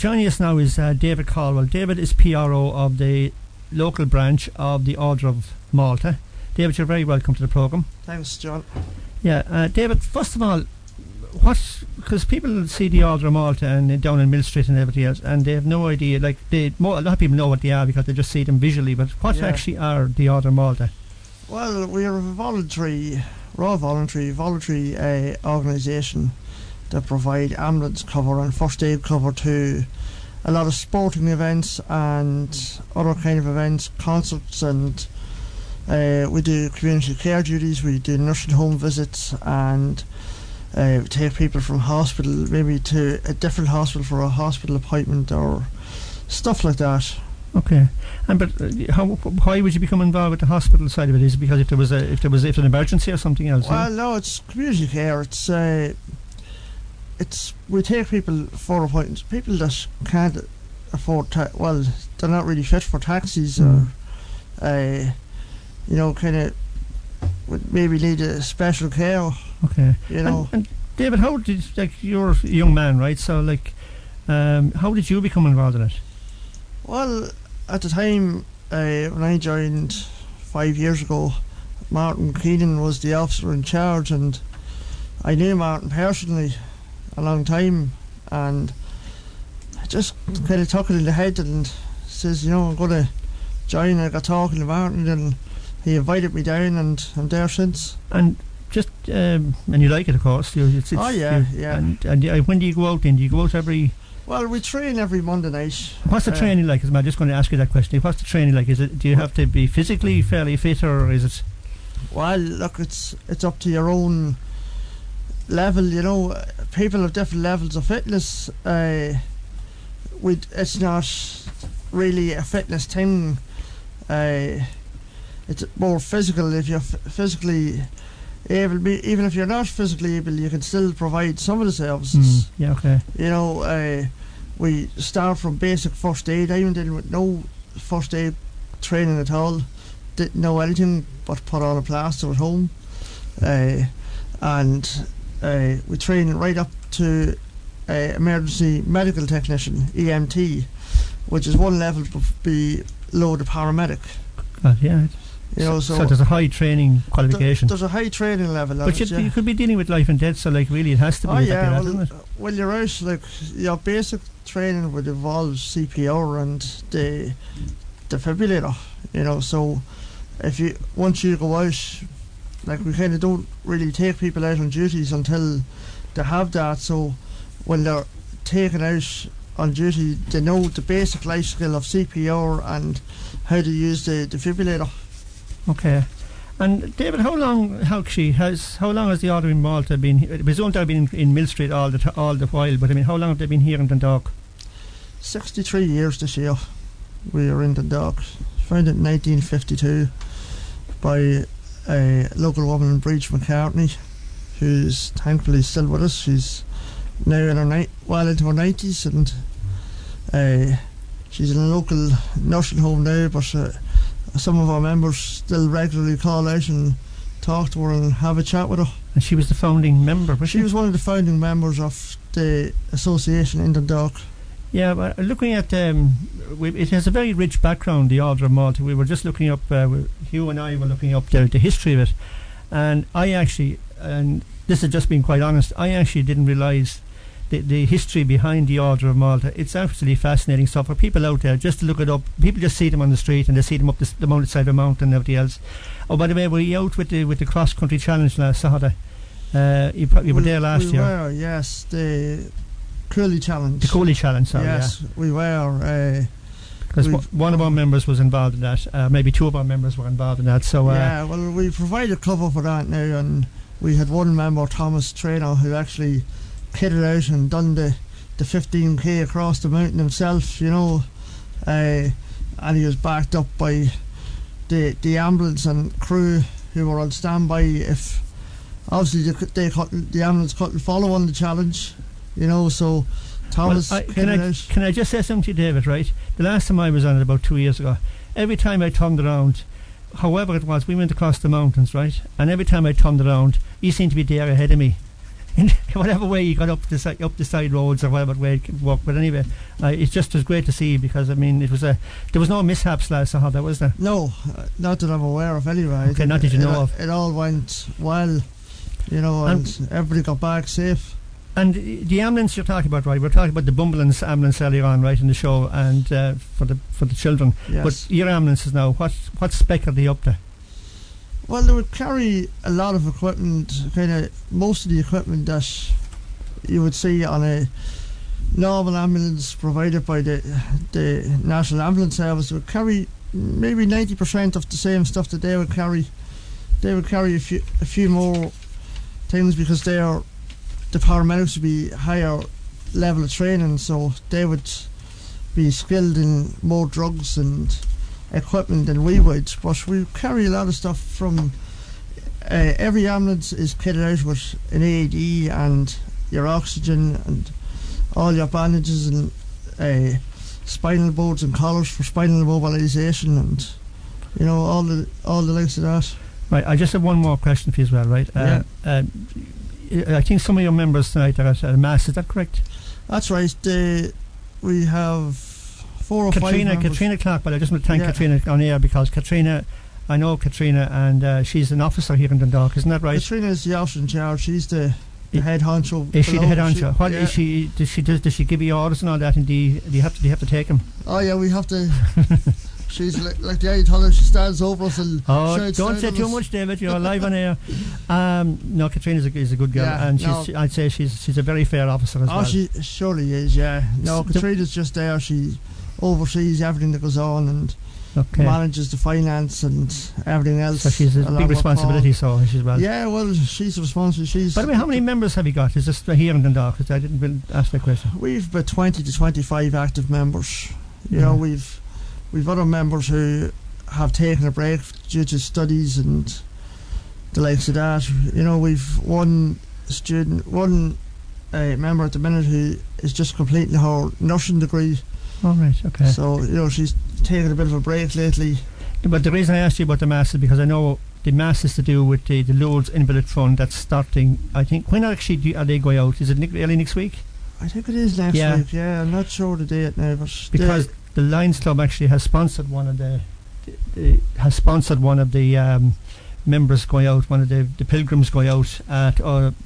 joining us now is David Caldwell. David is PRO of the local branch of the Order of Malta. David, you're very welcome to the programme. Thanks, John. Yeah, David, first of all, because people see the Order of Malta and down in Mill Street and everything else, and they have no idea, like, a lot of people know what they are because they just see them visually, but what actually are the Order of Malta? Well, we're a voluntary organisation that provide ambulance cover and first aid cover to a lot of sporting events and other kind of events, concerts, and we do community care duties, we do nursing home visits, and we take people from hospital maybe to a different hospital for a hospital appointment or stuff like that. Okay, but why would you become involved with the hospital side of it? Is it because if an emergency or something else? Well, no, it's community care. It's we take people for appointments. People that can't afford they're not really fit for taxis or kind of would maybe need a special care. Okay, And David, how did you're a young man, right? So how did you become involved in it? Well, at the time when I joined 5 years ago, Martin Keenan was the officer in charge, and I knew Martin personally a long time, and I just kind of took it in the head and says, I'm going to join. I got talking to Martin and he invited me down, and I'm there since. And just and you like it, of course. Yeah. And when do you go out then? Do you go out every... Well, we train every Monday night. What's the training like? I'm just going to ask you that question. What's the training like? Do you have to be physically fairly fit, or is it... Well, look, it's up to your own level, People have different levels of fitness. It's not really a fitness thing. It's more physical. If you're physically able, even if you're not physically able, you can still provide some of the services. Yeah, okay. We start from basic first aid. I went in with no first aid training at all. Didn't know anything but put on a plaster at home. And we train right up to emergency medical technician, EMT, which is one level below the paramedic. Yeah. So there's a high training qualification. There's a high training level. But you could be dealing with life and death, so really it has to be. Well, you're out. Your basic training would involve CPR and the defibrillator. So once you go out, we kind of don't really take people out on duties until they have that. So when they're taken out on duty, they know the basic life skill of CPR and how to use the defibrillator. Okay. And David, how long has the Order in Malta been? It was only been in Mill Street all the while, but how long have they been here in Dundalk? 63 years this year. We are in Dundalk. Founded in 1952 by a local woman, Bridge McCartney, who's thankfully still with us. She's now in into her 90s, and she's in a local nursing home now, but some of our members still regularly call out and talk to her and have a chat with her. And she was the founding member, was she? She was one of the founding members of the association in Dundalk. Yeah, but looking at it has a very rich background, the Order of Malta. We were just looking up, Hugh and I were looking up the history of it, and and this has just been quite honest, I actually didn't realise the history behind the Order of Malta. It's absolutely fascinating stuff for people out there just to look it up. People just see them on the street and they see them up the mountainside of a mountain and everything else. Oh, by the way, were you out with the cross country challenge last Saturday? You were there last year. We were, yes. The Cooley challenge. The Cooley challenge, sorry. Yes, we were. Because one of our members was involved in that. Maybe two of our members were involved in that. So well, we provided cover for that now, and we had one member, Thomas Traynor, who actually kitted out and done the 15k across the mountain himself, and he was backed up by the ambulance and crew who were on standby if obviously the ambulance couldn't follow on the challenge, so Thomas can I just say something to you, David, right? The last time I was on it about 2 years ago, every time I turned around, however it was, we went across the mountains, right, and every time I turned around, he seemed to be there ahead of me. in whatever way you got up the side roads or whatever way it worked. But anyway, it just was great to see, because I mean there was no mishaps last Saturday, was there? No, not that I'm aware of anyway. Okay, not that you know of. It all went well, and everybody got back safe. And the ambulance you're talking about, right? We're talking about the Bumblelands ambulance earlier on, right, in the show, and for the children. Yes. But your ambulances now, what spec are they up to? Well, they would carry a lot of equipment, kind of most of the equipment that you would see on a normal ambulance provided by the National Ambulance Service. They would carry maybe 90% of the same stuff that they would carry. They would carry a few more things, because the paramedics would be higher level of training, so they would be skilled in more drugs and equipment than we would. But we carry a lot of stuff from every ambulance is kitted out with an AED and your oxygen and all your bandages and spinal boards and collars for spinal immobilisation, and all the likes of that. Right, I just have one more question for you as well, right? I think some of your members tonight are at a mass, is that correct? That's right. We have 4 or 5 members. Katrina Clark, but I just want to thank Katrina on air, because I know Katrina, and she's an officer here in Dundalk, isn't that right? Katrina is the officer in charge. She's the head honcho. Is she the head honcho? What is she? Does she give you orders and all that? And do you have to take them? Oh yeah, we have to. She's like the Ayatollah. She stands over us and shouts. Don't say too much, David. You're live on air. No, Katrina is a good girl, and I'd say she's a very fair officer as well. Oh, she surely is. Yeah. No, Katrina's just there. She oversees everything that goes on and manages the finance and everything else. So she's a big responsibility, so as well. Yeah, well, she's responsible. By the way, how many members have you got? Is this here in Dundalk? I didn't ask that question. We've about 20 to 25 active members. We've other members who have taken a break due to studies and the likes of that. We've one member at the minute who is just completing her nursing degree. Oh, right, okay. So, she's taken a bit of a break lately. But the reason I asked you about the mass is because I know the mass is to do with the Louth Invalid Fund that's starting, I think. When actually are they going out? Is it early next week? I think it is next week, yeah. I'm not sure the date now. But because the Lions Club actually has sponsored one of the members going out, one of the pilgrims going out.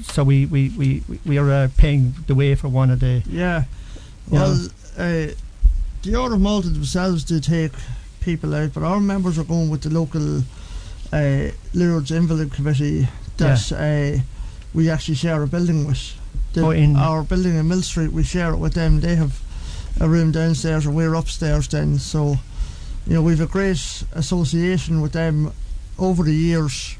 So we are paying the way for one of the. Yeah. Well, the Order of Malta themselves do take people out, but our members are going with the local Lourdes Invalid Committee that we actually share a building with. Our building in Mill Street, we share it with them. They have a room downstairs and we're upstairs then, so we've a great association with them over the years.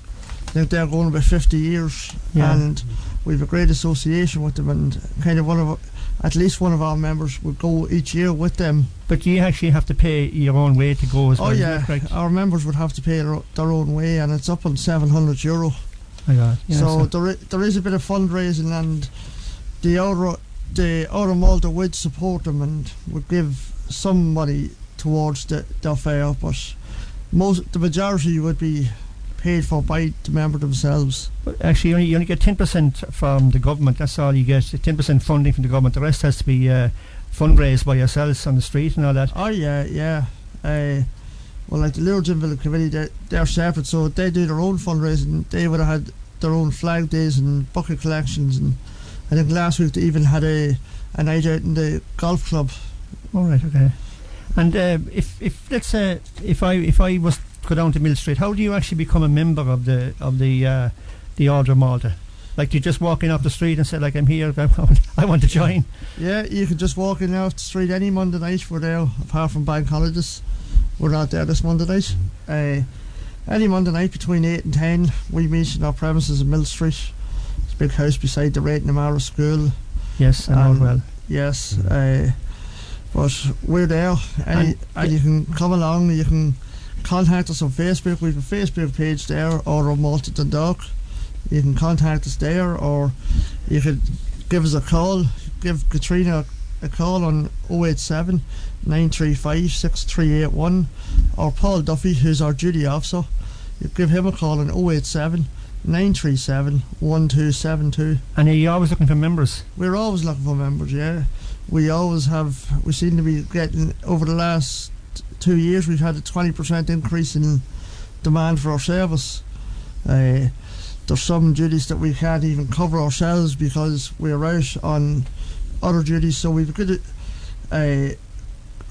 I think they're going about 50 years, and we've a great association with them, and kind of at least one of our members would go each year with them. But you actually have to pay your own way to go as well. Oh yeah, our members would have to pay their own way, and it's up on €700. So there is a bit of fundraising, and the Order Malta would support them and would give some money towards their fare, but the majority would be paid for by the member themselves. But actually you only get 10% from the government. That's all you get, 10% funding from the government. The rest has to be fundraised by yourselves on the street and all that. Oh yeah. Well, like the Lourdes Invalid Committee, they're separate, so they do their own fundraising. They would have had their own flag days and bucket collections, and I think last week they even had a night out in the golf club. All right, okay. And if let's say if I was to go down to Mill Street, how do you actually become a member of the Order of Malta? Like, do you just walk in off the street and say, like, I'm here, I want to join? Yeah, you can just walk in off the street any Monday night. We're there, apart from bank holidays. We're not there this Monday night. Any Monday night between 8 and 10, we meet in our premises in Mill Street. It's a big house beside the Rayton Amara School. Yes, I know it well. Yes, but we're there, and you can come along. You can contact us on Facebook. We have a Facebook page there, Order of Malta Dundalk. You can contact us there, or you could give us a call. Give Katrina a call on 087 935 6381, or Paul Duffy, who's our duty officer. You give him a call on 087 937 1272. And are you always looking for members? We're always looking for members, yeah. We seem to be getting, over the last 2 years, we've had a 20% increase in demand for our service. There's some duties that we can't even cover ourselves because we're out on other duties, so we've got a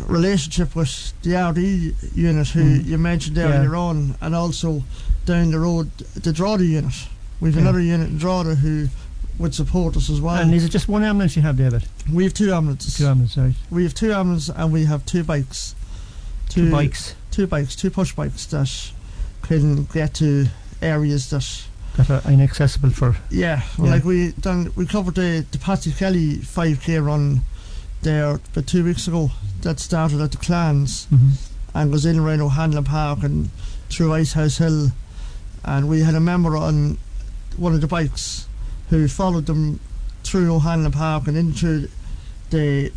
relationship with the RD unit who you mentioned there on your own, and also down the road the Drogheda unit. We've another unit in Drogheda who would support us as well. And is it just one ambulance you have, David? We have 2 ambulances. 2 ambulances, right. We have 2 ambulances and we have 2 bikes. 2 bikes? 2 bikes, 2 push bikes that can get to areas that are inaccessible for... like we covered the Patsy Kelly 5k run there about 2 weeks ago. That started at the Clans and goes in around O'Hanlon Park and through Icehouse Hill, and we had a member on one of the bikes who followed them through O'Hanlon Park and into the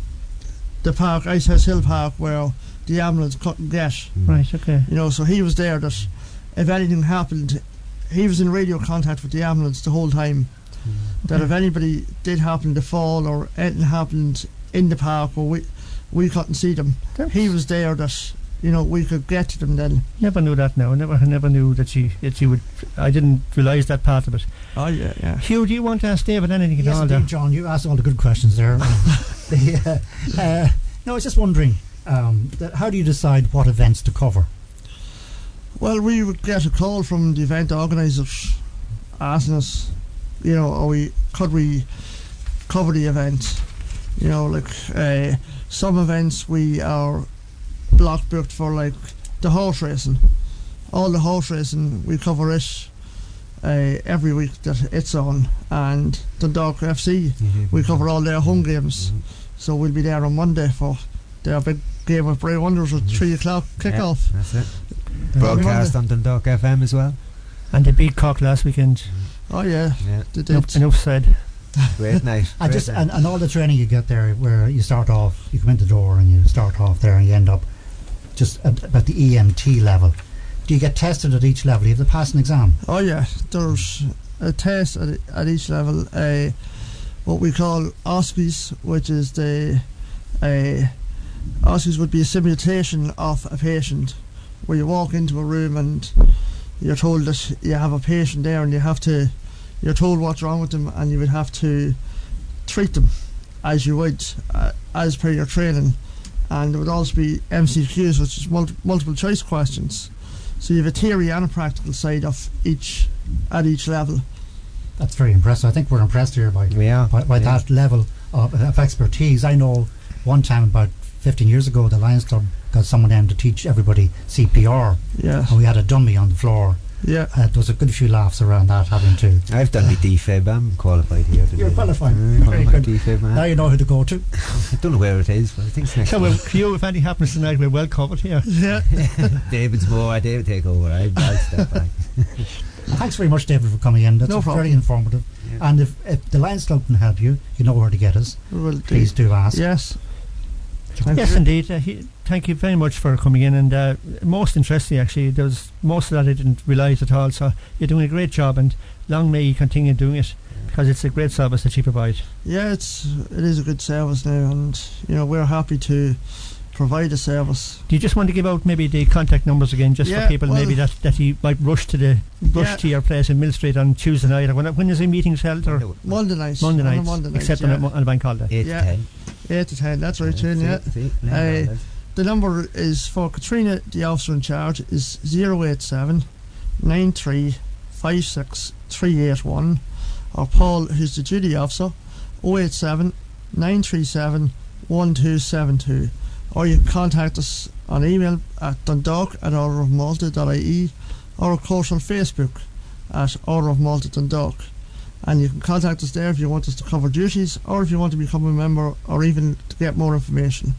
park, Icehouse Hill Park, where the ambulance couldn't get. Right, okay. You know, so he was there that if anything happened, he was in radio contact with the ambulance the whole time, that if anybody did happen to fall or anything happened in the park or we couldn't see them, he was there that, you know, we could get to them then. Never knew that now. I never knew that you would. I didn't realise that part of it. Oh yeah. Hugh, do you want to ask David anything at all? Yes, indeed, John. You asked all the good questions there. No, I was just wondering, how do you decide what events to cover? Well, we would get a call from the event organisers asking us, you know, could we cover the event? You know, like some events we are block booked for, like the horse racing. All the horse racing, we cover it every week that it's on, and Dundalk FC, we cover all their home games. So we'll be there on Monday for their big game of Bray Wonders at 3 o'clock kickoff. That's it. Broadcast on Dundalk FM as well. And they beat Cork last weekend. Oh yeah. They did. Enough said. Great night. And all the training you get there, where you start off, you come in the door and you start off there and you end up just at the EMT level. Do you get tested at each level? You have to pass an exam? Oh yeah, there's a test at each level. What we call OSCEs, which is OSCEs would be a simulation of a patient, where you walk into a room and you're told that you have a patient there and you're told what's wrong with them, and you would have to treat them as you would as per your training. And there would also be MCQs, which is multiple choice questions. So you have a theory and a practical side of each at each level. That's very impressive. I think we're impressed here by that level of expertise. I know one time about 15 years ago, the Lions Club got someone in to teach everybody CPR. Yeah. And we had a dummy on the floor. Yeah. There was a good few laughs around that, having to... I've done the DFib. I'm qualified here. You're qualified. Very good. DFib, man. Now you know who to go to. I don't know where it is, but I think it's next So Hugh, if anything happens tonight, we're well covered here. Yeah. David's more. David take over. I'll step back. Thanks very much, David, for coming in. That's no problem. Very informative. Yeah. And if the Lions Club can help you, you know where to get us. Please do ask. Yes. Yes, indeed. Thank you very much for coming in, and most interesting actually. There was most of that I didn't realise at all. So you're doing a great job, and long may you continue doing it, because it's a great service that you provide. Yeah, it is a good service now, and you know, we're happy to provide a service. Do you just want to give out maybe the contact numbers again, just for people maybe that you might rush to your place in Mill Street on Tuesday night, or when is the meetings held? Or Monday nights. Monday nights, except on a bank holiday. 8 to 10. 8 to 10. That's right, Shane. The number is for Katrina, the officer in charge, is 087 93 56 381, or Paul, who's the duty officer, 087 937 1272. Or you can contact us on email at dundalk@orderofmalta.ie, or of course on Facebook at Order of Malta Dundalk. And you can contact us there if you want us to cover duties, or if you want to become a member, or even to get more information.